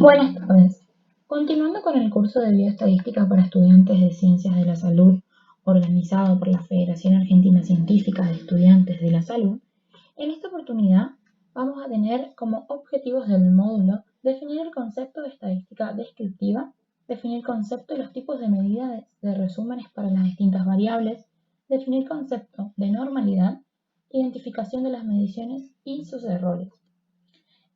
Buenas tardes. Continuando con el curso de Bioestadística para estudiantes de Ciencias de la Salud, organizado por la Federación Argentina Científica de Estudiantes de la Salud, en esta oportunidad vamos a tener como objetivos del módulo definir el concepto de estadística descriptiva, definir el concepto y los tipos de medidas de resúmenes para las distintas variables, definir el concepto de normalidad, identificación de las mediciones y sus errores.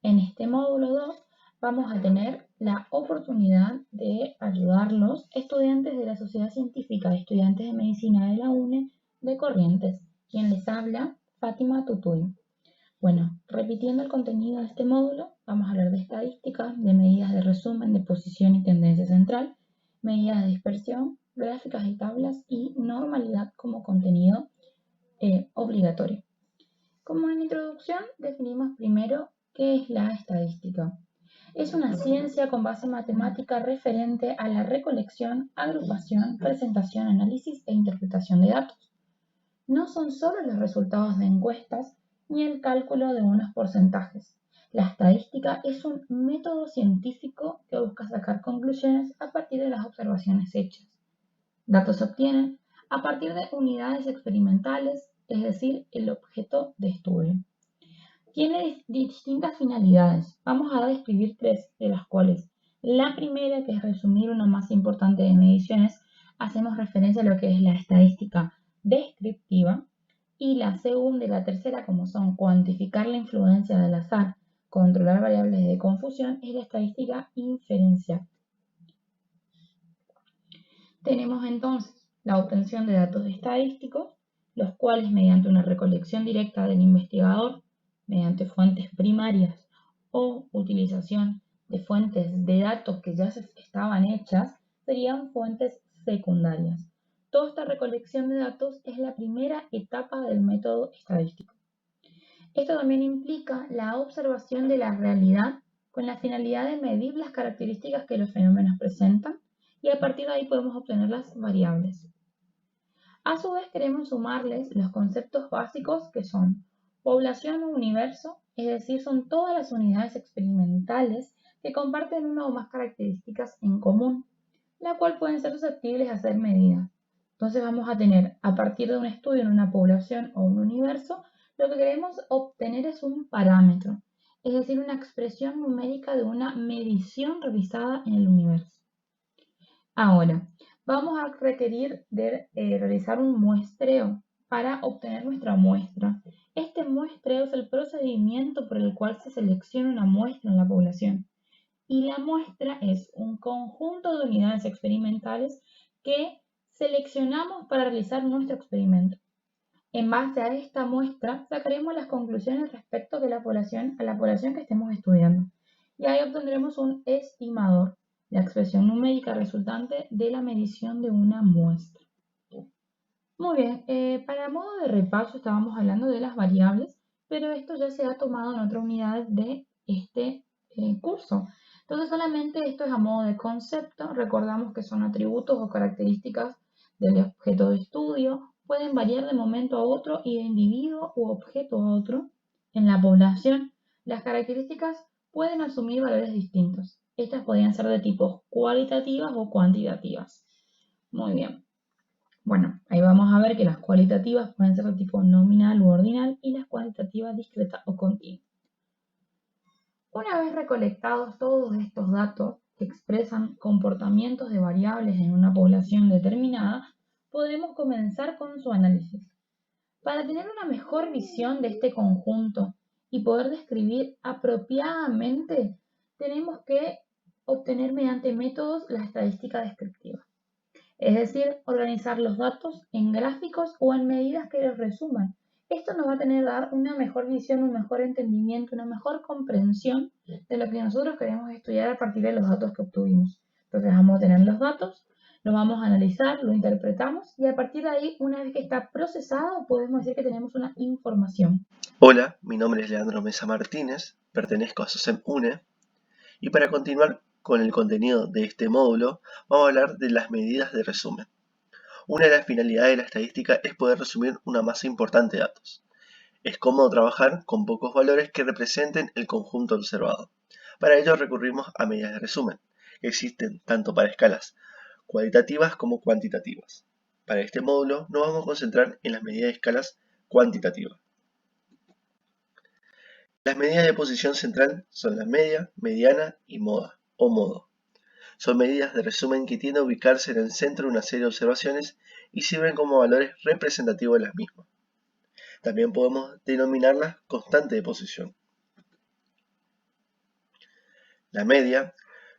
En este módulo 2 vamos a tener la oportunidad de ayudar los estudiantes de la Sociedad Científica de Estudiantes de Medicina de la UNE de Corrientes, quien les habla, Fátima Tutuy. Bueno, repitiendo el contenido de este módulo, vamos a hablar de estadística, de medidas de resumen, de posición y tendencia central, medidas de dispersión, gráficas y tablas y normalidad como contenido obligatorio. Como en introducción, definimos primero qué es la estadística. Es una ciencia con base matemática referente a la recolección, agrupación, presentación, análisis e interpretación de datos. No son solo los resultados de encuestas ni el cálculo de unos porcentajes. La estadística es un método científico que busca sacar conclusiones a partir de las observaciones hechas. Datos se obtienen a partir de unidades experimentales, es decir, el objeto de estudio. Tiene distintas finalidades. Vamos a describir tres, de las cuales la primera, que es resumir una masa importante de mediciones, hacemos referencia a lo que es la estadística descriptiva, y la segunda y la tercera, como son cuantificar la influencia del azar, controlar variables de confusión, es la estadística inferencial. Tenemos entonces la obtención de datos estadísticos, los cuales mediante una recolección directa del investigador, mediante fuentes primarias o utilización de fuentes de datos que ya estaban hechas, serían fuentes secundarias. Toda esta recolección de datos es la primera etapa del método estadístico. Esto también implica la observación de la realidad con la finalidad de medir las características que los fenómenos presentan, y a partir de ahí podemos obtener las variables. A su vez queremos sumarles los conceptos básicos que son población o universo, es decir, son todas las unidades experimentales que comparten una o más características en común, la cual pueden ser susceptibles a ser medidas. Entonces vamos a tener, a partir de un estudio en una población o un universo, lo que queremos obtener es un parámetro, es decir, una expresión numérica de una medición realizada en el universo. Ahora, vamos a requerir de realizar un muestreo para obtener nuestra muestra. Este muestreo es el procedimiento por el cual se selecciona una muestra en la población. Y la muestra es un conjunto de unidades experimentales que seleccionamos para realizar nuestro experimento. En base a esta muestra, sacaremos las conclusiones respecto a la población que estemos estudiando. Y ahí obtendremos un estimador, la expresión numérica resultante de la medición de una muestra. Muy bien, para modo de repaso estábamos hablando de las variables, pero esto ya se ha tomado en otra unidad de este curso. Entonces solamente esto es a modo de concepto. Recordamos que son atributos o características del objeto de estudio. Pueden variar de momento a otro y de individuo u objeto a otro. En la población, las características pueden asumir valores distintos. Estas podrían ser de tipos cualitativas o cuantitativas. Muy bien. Bueno, ahí vamos a ver que las cualitativas pueden ser de tipo nominal u ordinal y las cuantitativas discreta o continua. Una vez recolectados todos estos datos que expresan comportamientos de variables en una población determinada, podemos comenzar con su análisis. Para tener una mejor visión de este conjunto y poder describir apropiadamente, tenemos que obtener mediante métodos la estadística descriptiva. Es decir, organizar los datos en gráficos o en medidas que los resuman. Esto nos va a dar una mejor visión, un mejor entendimiento, una mejor comprensión de lo que nosotros queremos estudiar a partir de los datos que obtuvimos. Entonces vamos a tener los datos, lo vamos a analizar, lo interpretamos y a partir de ahí, una vez que está procesado, podemos decir que tenemos una información. Hola, mi nombre es Leandro Mesa Martínez, pertenezco a SOCEM UNE y para continuar con el contenido de este módulo vamos a hablar de las medidas de resumen. Una de las finalidades de la estadística es poder resumir una masa importante de datos. Es cómodo trabajar con pocos valores que representen el conjunto observado. Para ello recurrimos a medidas de resumen, que existen tanto para escalas cualitativas como cuantitativas. Para este módulo nos vamos a concentrar en las medidas de escalas cuantitativas. Las medidas de posición central son la media, mediana y moda o modo. Son medidas de resumen que tienden a ubicarse en el centro de una serie de observaciones y sirven como valores representativos de las mismas. También podemos denominarlas constante de posición. La media,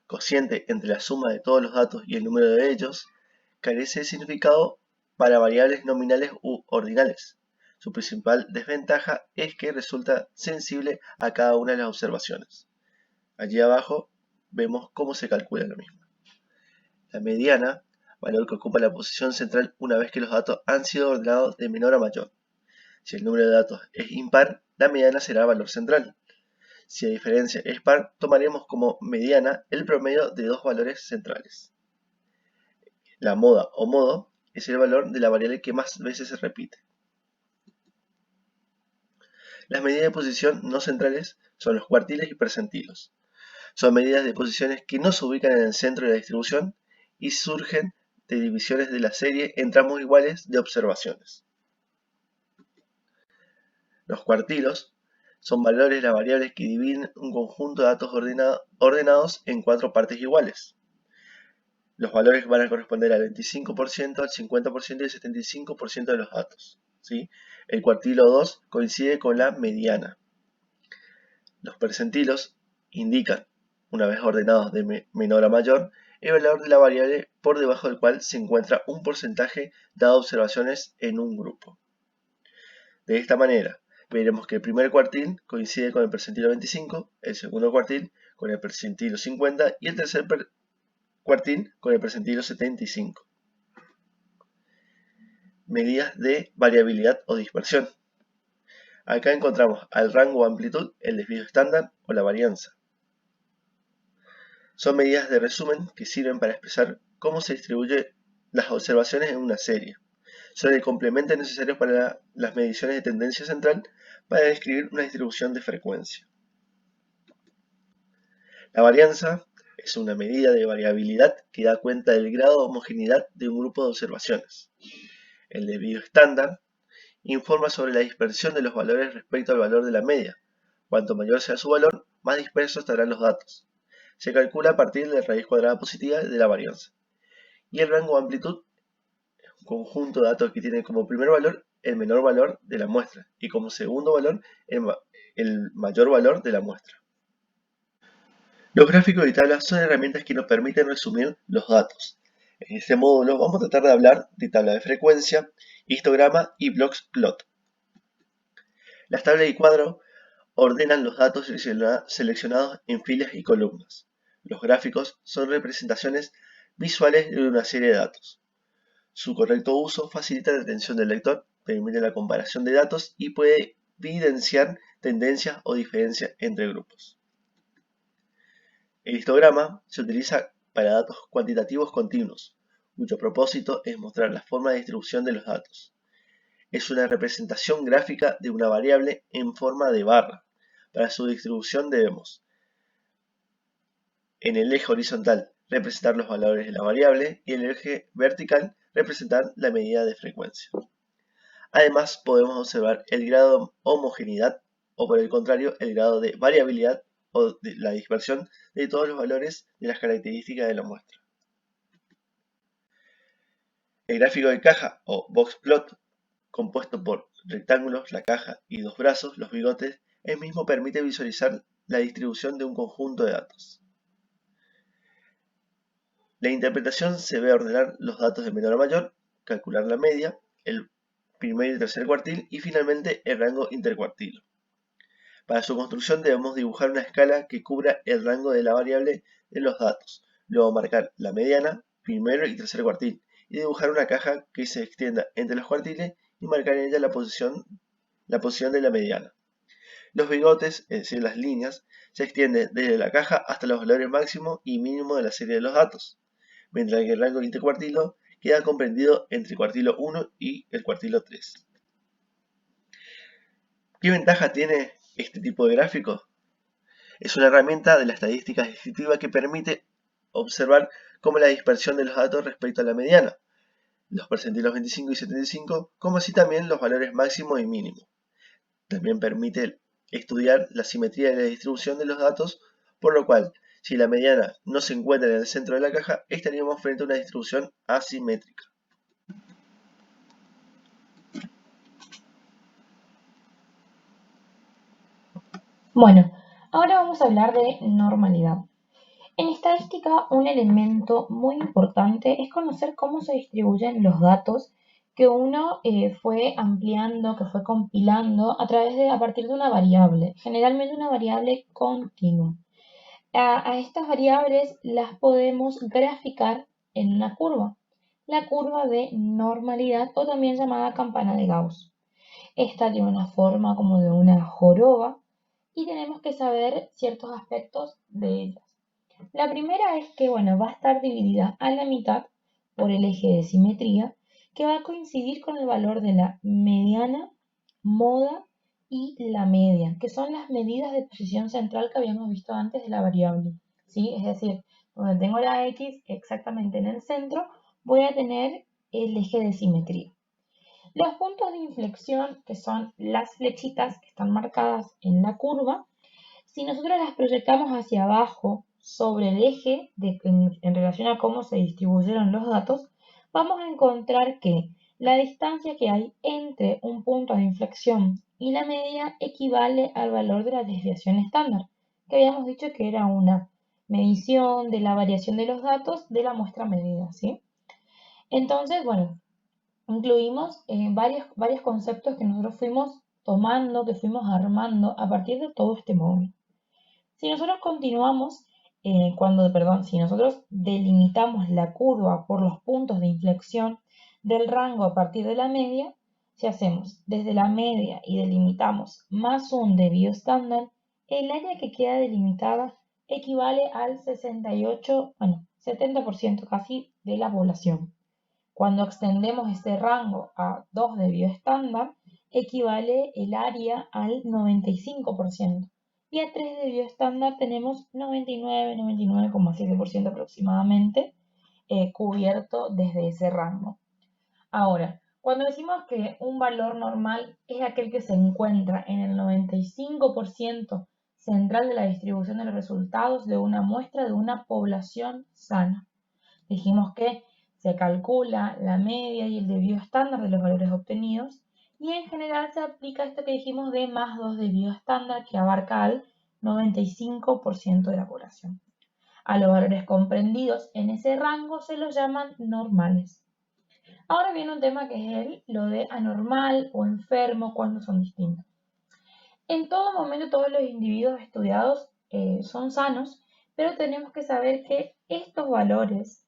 cociente entre la suma de todos los datos y el número de ellos, carece de significado para variables nominales u ordinales. Su principal desventaja es que resulta sensible a cada una de las observaciones. Allí abajo vemos cómo se calcula la misma. La mediana, valor que ocupa la posición central una vez que los datos han sido ordenados de menor a mayor. Si el número de datos es impar, la mediana será valor central. Si la diferencia es par, tomaremos como mediana el promedio de dos valores centrales. La moda o modo es el valor de la variable que más veces se repite. Las medidas de posición no centrales son los cuartiles y percentilos. Son medidas de posiciones que no se ubican en el centro de la distribución y surgen de divisiones de la serie en tramos iguales de observaciones. Los cuartilos son valores de las variables que dividen un conjunto de datos ordenados en cuatro partes iguales. Los valores van a corresponder al 25%, al 50% y al 75% de los datos, ¿sí? El cuartilo 2 coincide con la mediana. Los percentilos indican, una vez ordenados de menor a mayor, el valor de la variable por debajo del cual se encuentra un porcentaje dado observaciones en un grupo. De esta manera, veremos que el primer cuartil coincide con el percentilo 25, el segundo cuartil con el percentilo 50 y el tercer cuartil con el percentilo 75. Medidas de variabilidad o dispersión. Acá encontramos al rango o amplitud, el desvío estándar o la varianza. Son medidas de resumen que sirven para expresar cómo se distribuyen las observaciones en una serie. Son el complemento necesario para las mediciones de tendencia central para describir una distribución de frecuencia. La varianza es una medida de variabilidad que da cuenta del grado de homogeneidad de un grupo de observaciones. El desvío estándar informa sobre la dispersión de los valores respecto al valor de la media. Cuanto mayor sea su valor, más dispersos estarán los datos. Se calcula a partir de la raíz cuadrada positiva de la varianza. Y el rango de amplitud es un conjunto de datos que tiene como primer valor el menor valor de la muestra y como segundo valor el mayor valor de la muestra. Los gráficos y tablas son herramientas que nos permiten resumir los datos. En este módulo vamos a tratar de hablar de tabla de frecuencia, histograma y blocks plot. Las tablas y cuadros ordenan los datos seleccionados en filas y columnas. Los gráficos son representaciones visuales de una serie de datos. Su correcto uso facilita la atención del lector, permite la comparación de datos y puede evidenciar tendencias o diferencias entre grupos. El histograma se utiliza para datos cuantitativos continuos, cuyo propósito es mostrar la forma de distribución de los datos. Es una representación gráfica de una variable en forma de barra. Para su distribución debemos, en el eje horizontal, representar los valores de la variable y en el eje vertical representar la medida de frecuencia. Además, podemos observar el grado de homogeneidad o, por el contrario, el grado de variabilidad o de la dispersión de todos los valores de las características de la muestra. El gráfico de caja o box plot, compuesto por rectángulos, la caja y dos brazos, los bigotes, el mismo permite visualizar la distribución de un conjunto de datos. La interpretación se ve a ordenar los datos de menor a mayor, calcular la media, el primer y tercer cuartil y finalmente el rango intercuartilo. Para su construcción debemos dibujar una escala que cubra el rango de la variable de los datos, luego marcar la mediana, primero y tercer cuartil, y dibujar una caja que se extienda entre los cuartiles y marcar en ella la posición de la mediana. Los bigotes, es decir, las líneas, se extienden desde la caja hasta los valores máximo y mínimo de la serie de los datos, mientras que el rango intercuartilo queda comprendido entre el cuartilo 1 y el cuartilo 3. ¿Qué ventaja tiene este tipo de gráfico? Es una herramienta de la estadística descriptiva que permite observar cómo la dispersión de los datos respecto a la mediana, los percentilos 25 y 75, como así también los valores máximos y mínimos. También permite estudiar la simetría de la distribución de los datos, por lo cual, si la mediana no se encuentra en el centro de la caja, estaríamos frente a una distribución asimétrica. Bueno, ahora vamos a hablar de normalidad. En estadística, un elemento muy importante es conocer cómo se distribuyen los datos que uno fue ampliando, que fue compilando a partir de una variable, generalmente una variable continua. A estas variables las podemos graficar en una curva, la curva de normalidad o también llamada campana de Gauss. Esta tiene una forma como de una joroba y tenemos que saber ciertos aspectos de ellas. La primera es que, bueno, va a estar dividida a la mitad por el eje de simetría, que va a coincidir con el valor de la mediana, moda y la media, que son las medidas de posición central que habíamos visto antes de la variable, ¿sí? Es decir, donde tengo la X exactamente en el centro, voy a tener el eje de simetría. Los puntos de inflexión, que son las flechitas que están marcadas en la curva, si nosotros las proyectamos hacia abajo sobre el eje en relación a cómo se distribuyeron los datos, vamos a encontrar que la distancia que hay entre un punto de inflexión y la media equivale al valor de la desviación estándar, que habíamos dicho que era una medición de la variación de los datos de la muestra medida, ¿sí? Entonces, bueno, incluimos varios conceptos que nosotros fuimos tomando, que fuimos armando a partir de todo este módulo. Si nosotros continuamos, si nosotros delimitamos la curva por los puntos de inflexión del rango a partir de la media, si hacemos desde la media y delimitamos más un desvío estándar, el área que queda delimitada equivale al 70% casi de la población. Cuando extendemos este rango a 2 desvíos estándar, equivale el área al 95%. Y a 3 desvíos estándar tenemos 99,7% aproximadamente cubierto desde ese rango. Ahora, cuando decimos que un valor normal es aquel que se encuentra en el 95% central de la distribución de los resultados de una muestra de una población sana. Dijimos que se calcula la media y el desvío estándar de los valores obtenidos y en general se aplica esto que dijimos de más 2 desvío estándar que abarca al 95% de la población. A los valores comprendidos en ese rango se los llaman normales. Ahora viene un tema que es lo de anormal o enfermo, cuando son distintos. En todo momento todos los individuos estudiados son sanos, pero tenemos que saber que estos valores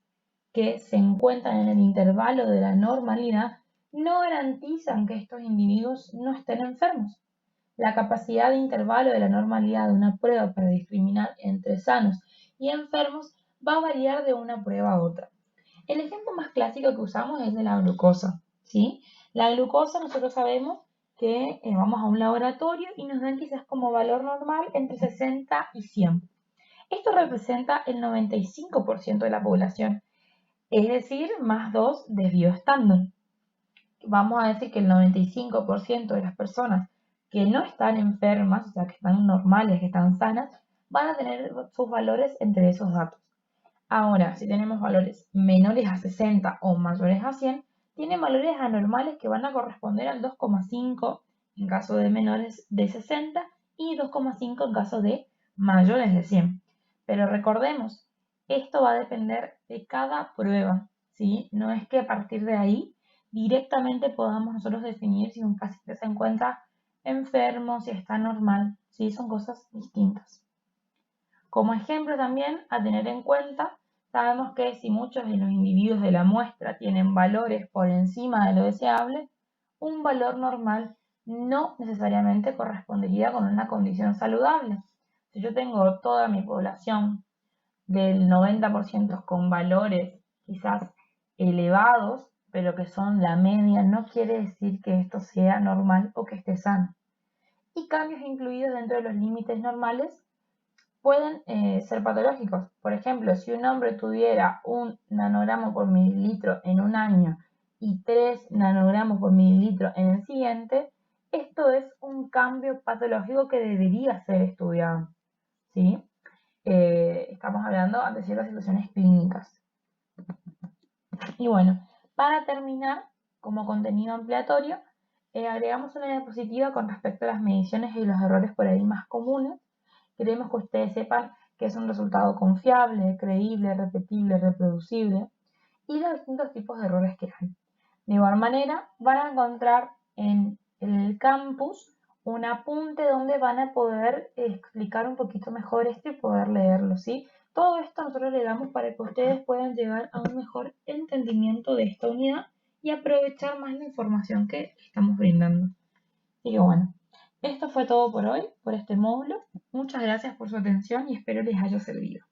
que se encuentran en el intervalo de la normalidad no garantizan que estos individuos no estén enfermos. La capacidad de intervalo de la normalidad de una prueba para discriminar entre sanos y enfermos va a variar de una prueba a otra. El ejemplo más clásico que usamos es de la glucosa, ¿sí? La glucosa nosotros sabemos que vamos a un laboratorio y nos dan quizás como valor normal entre 60 y 100. Esto representa el 95% de la población, es decir, más 2 desvío estándar. Vamos a decir que el 95% de las personas que no están enfermas, o sea, que están normales, que están sanas, van a tener sus valores entre esos datos. Ahora, si tenemos valores menores a 60 o mayores a 100, tienen valores anormales que van a corresponder al 2,5 en caso de menores de 60 y 2,5 en caso de mayores de 100. Pero recordemos, esto va a depender de cada prueba, ¿sí? No es que a partir de ahí directamente podamos nosotros definir si un paciente se encuentra enfermo, si está normal, ¿sí? Son cosas distintas. Como ejemplo también a tener en cuenta, sabemos que si muchos de los individuos de la muestra tienen valores por encima de lo deseable, un valor normal no necesariamente correspondería con una condición saludable. Si yo tengo toda mi población del 90% con valores quizás elevados, pero que son la media, no quiere decir que esto sea normal o que esté sano. Y cambios incluidos dentro de los límites normales pueden ser patológicos. Por ejemplo, si un hombre tuviera 1 nanogramo por mililitro en un año y 3 nanogramos por mililitro en el siguiente, esto es un cambio patológico que debería ser estudiado, ¿sí? Estamos hablando de ciertas situaciones clínicas. Y bueno, para terminar, como contenido ampliatorio, agregamos una diapositiva con respecto a las mediciones y los errores por ahí más comunes. Queremos que ustedes sepan que es un resultado confiable, creíble, repetible, reproducible y los distintos tipos de errores que hay. De igual manera, van a encontrar en el campus un apunte donde van a poder explicar un poquito mejor esto y poder leerlo, ¿sí? Todo esto nosotros le damos para que ustedes puedan llegar a un mejor entendimiento de esta unidad y aprovechar más la información que estamos brindando. Y bueno, esto fue todo por hoy, por este módulo. Muchas gracias por su atención y espero les haya servido.